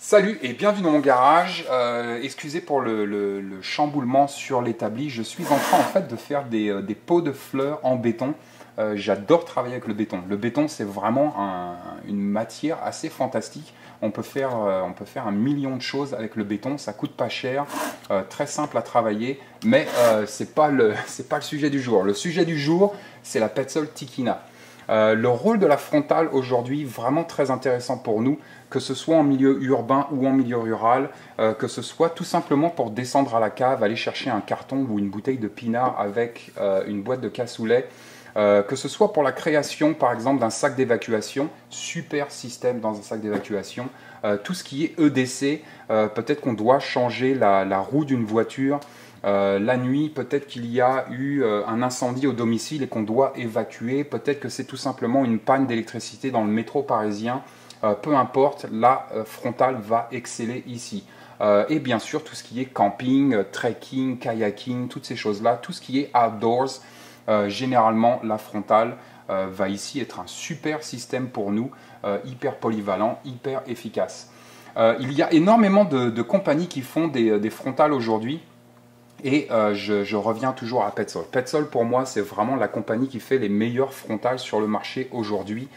Salut et bienvenue dans mon garage. Excusez pour le chamboulement sur l'établi. Je suis en train en fait de faire des pots de fleurs en béton. J'adore travailler avec le béton. Le béton, c'est vraiment une matière assez fantastique. On peut faire un million de choses avec le béton. Ça coûte pas cher, très simple à travailler, mais c'est pas le sujet du jour. Le sujet du jour, c'est la Petzl Tikina. Le rôle de la frontale aujourd'hui, vraiment très intéressant pour nous, que ce soit en milieu urbain ou en milieu rural, que ce soit tout simplement pour descendre à la cave, aller chercher un carton ou une bouteille de pinard avec une boîte de cassoulet, que ce soit pour la création par exemple d'un sac d'évacuation, super système dans un sac d'évacuation, tout ce qui est EDC, peut-être qu'on doit changer la roue d'une voiture, la nuit, peut-être qu'il y a eu un incendie au domicile et qu'on doit évacuer. Peut-être que c'est tout simplement une panne d'électricité dans le métro parisien. Peu importe, la frontale va exceller ici. Et bien sûr, tout ce qui est camping, trekking, kayaking, toutes ces choses-là, tout ce qui est outdoors, généralement, la frontale va ici être un super système pour nous, hyper polyvalent, hyper efficace. Il y a énormément de compagnies qui font des frontales aujourd'hui. Et je reviens toujours à Petzl. Petzl, pour moi, c'est vraiment la compagnie qui fait les meilleures frontales sur le marché aujourd'hui.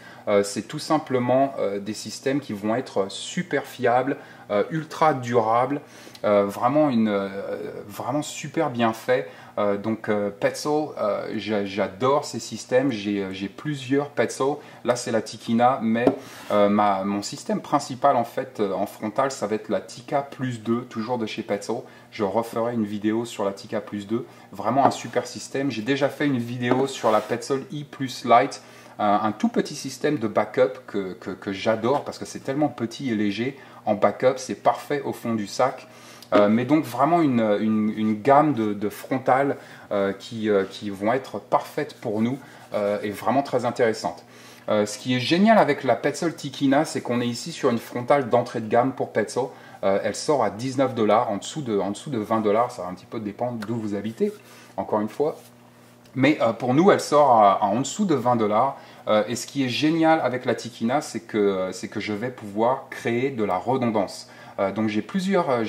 C'est tout simplement des systèmes qui vont être super fiables, ultra durables, vraiment super bien faits. Donc Petzl, j'adore ces systèmes, j'ai plusieurs Petzl. Là c'est la Tikina, mais mon système principal en fait en frontal, ça va être la Tika Plus 2, toujours de chez Petzl. Je referai une vidéo sur la Tika Plus 2, vraiment un super système. J'ai déjà fait une vidéo sur la Petzl I Plus Lite, un tout petit système de backup que j'adore parce que c'est tellement petit et léger. En backup, c'est parfait au fond du sac. Mais donc vraiment une gamme de frontales qui vont être parfaites pour nous et vraiment très intéressantes. Ce qui est génial avec la Petzl Tikina, c'est qu'on est ici sur une frontale d'entrée de gamme pour Petzl. Elle sort à 19 $, en dessous de 20 $, ça va un petit peu dépendre d'où vous habitez, encore une fois. Mais pour nous, elle sort en dessous de 20 $. Et ce qui est génial avec la Tikina, c'est que je vais pouvoir créer de la redondance. Donc j'ai plusieurs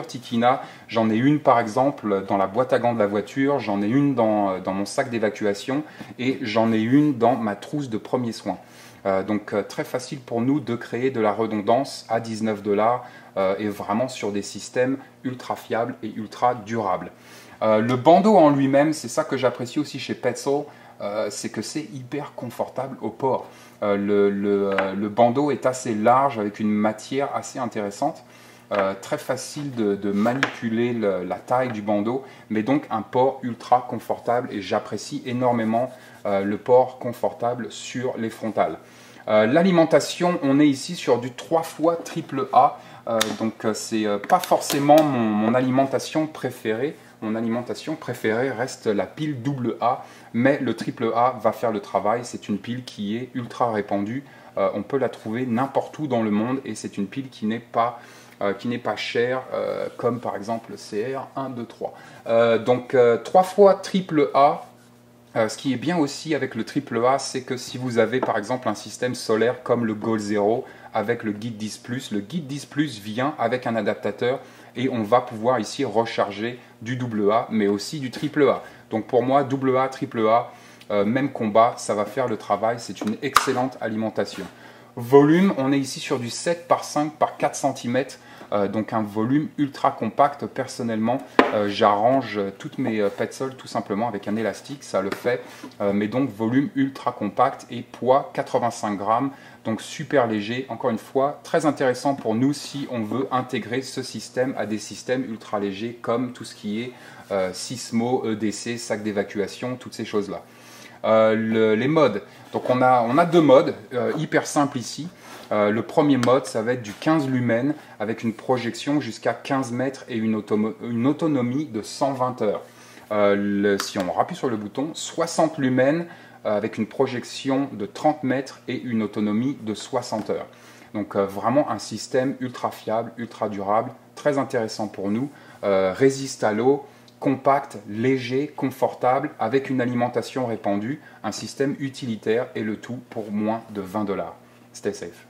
Tikina. J'en ai une par exemple dans la boîte à gants de la voiture, j'en ai une dans mon sac d'évacuation et j'en ai une dans ma trousse de premiers soins. Donc très facile pour nous de créer de la redondance à 19 $ et vraiment sur des systèmes ultra fiables et ultra durables. Le bandeau en lui-même, c'est ça que j'apprécie aussi chez Petzl, c'est que c'est hyper confortable au port. Le bandeau est assez large avec une matière assez intéressante. Très facile de manipuler la taille du bandeau, mais donc un port ultra confortable et j'apprécie énormément le port confortable sur les frontales. L'alimentation, on est ici sur du 3 fois triple A, donc c'est pas forcément mon alimentation préférée. Mon alimentation préférée reste la pile double A, mais le triple A va faire le travail. C'est une pile qui est ultra répandue. On peut la trouver n'importe où dans le monde et c'est une pile qui n'est pas chère, comme par exemple le CR 1, 2, 3. Donc 3 fois triple A. Ce qui est bien aussi avec le triple A, c'est que si vous avez par exemple un système solaire comme le Goal Zero avec le Guide 10+, le Guide 10+ vient avec un adaptateur et on va pouvoir ici recharger du AA mais aussi du triple A. Donc pour moi, AA, triple A, même combat, ça va faire le travail, c'est une excellente alimentation. Volume, on est ici sur du 7 par 5 par 4 cm. Donc un volume ultra compact. Personnellement, j'arrange toutes mes Petzl tout simplement avec un élastique, ça le fait. Mais donc volume ultra compact et poids 85 grammes, donc super léger. Encore une fois, très intéressant pour nous si on veut intégrer ce système à des systèmes ultra légers comme tout ce qui est Sismo, EDC, sac d'évacuation, toutes ces choses-là. Les modes, donc on a deux modes hyper simples ici. Le premier mode, ça va être du 15 lumens avec une projection jusqu'à 15 mètres et une autonomie de 120 heures. Si on appuie sur le bouton, 60 lumens avec une projection de 30 mètres et une autonomie de 60 heures. Donc vraiment un système ultra fiable, ultra durable, très intéressant pour nous, résiste à l'eau, compact, léger, confortable, avec une alimentation répandue, un système utilitaire et le tout pour moins de 20 $. Stay safe.